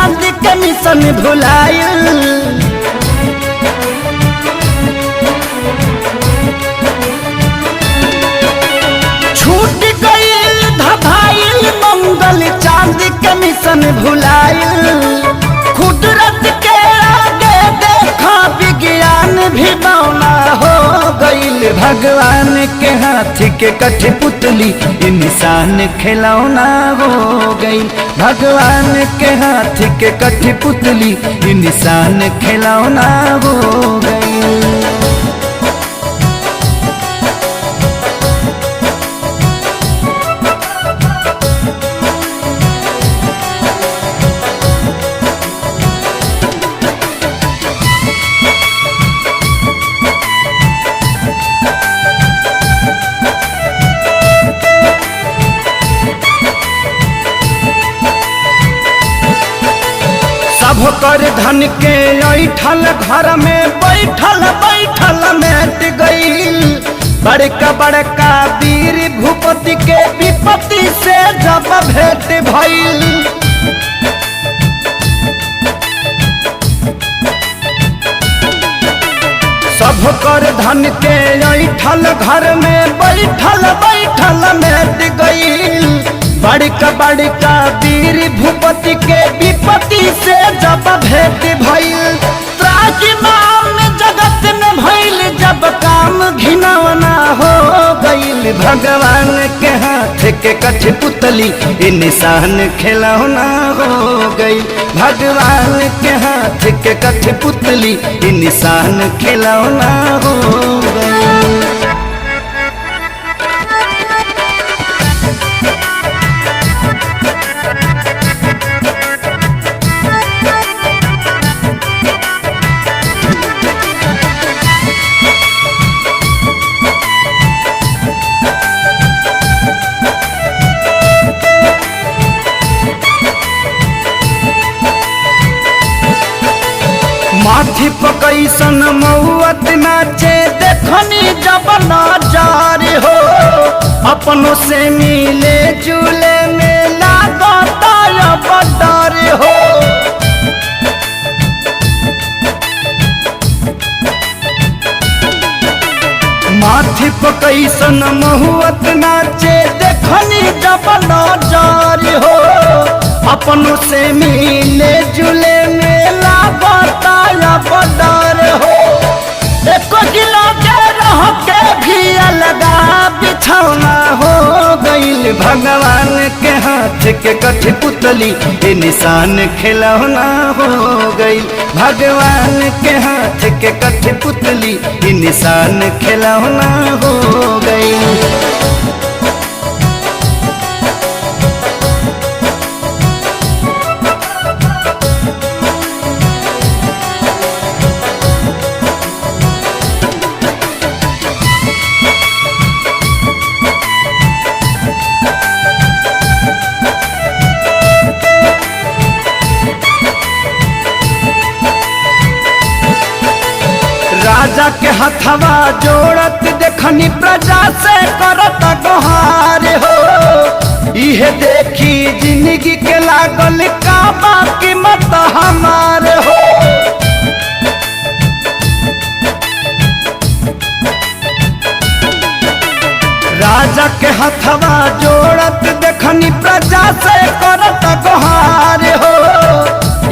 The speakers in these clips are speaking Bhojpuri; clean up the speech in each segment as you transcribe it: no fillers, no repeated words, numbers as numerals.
चांद के मिशन भुलाइल। छूट गईल धभाइल मंगल चांद के मिशन भुलाइल। कुदरत के आगे देखा विज्ञान भी बौना हो गईल। भगवान के हाथ के कठपुतली इंसान खिलौना हो गई। भगवान के हाथ के कठपुतली इंसान खिलौना हो गई। सब कर धन के ऐठल घर में बैठल बैठल मेट गईल। बड़का बड़का वीर भूपति के विपत्ति से जब भेंट भइल। सब कर धन के ऐठल घर में बैठल बैठल मेट गईल। बड़का बड़का वीर भूपति के विपत्ति से जब भेंट भइल। त्राजिमाम जगत में भइल जब काम घिनौना हो गईल। भगवान के हाथ के कठपुतली इंसान खिलौना हो गई। भगवान के हाथ के कठपुतली इंसान खिलौना हो गई। माथी पकैसन मौत नाचे देखनी जब नजार हो। अपनों से मिले जुले में लागता अब डर हो। माथी पकैसन महुअत नाचे देखनी जब नजार हो। अपनों से मिले जुले में लागता अब डर हो। एको किलो के रह के भी अलगा बिछौना हो गईल। भगवान के हाथ के कठपुतली इंसान खिलौना हो गई। भगवान के हाथ के कठपुतली इंसान खिलौना हो गई। राजा के हथवा जोड़त देखनी प्रजा से करत गोहार हो। इहे देखी जिंदगी के लागल का बाकी मत हमार हो। राजा के हथवा जोड़त देखनी प्रजा से करत गोहार हो।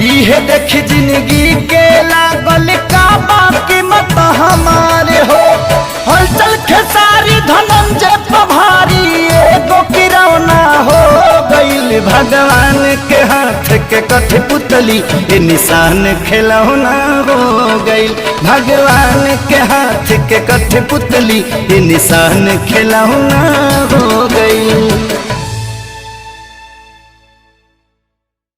इहे देखी जिंदगी के लागल का बाकी मत हमारे हो। हलचल खेसारी धनंजय पभारी एगो किरौना हो गईल। भगवान के हाथ के कठपुतली इंसान खिलौना हो गईल। भगवान के हाथ के कठपुतली इंसान खिलौना हो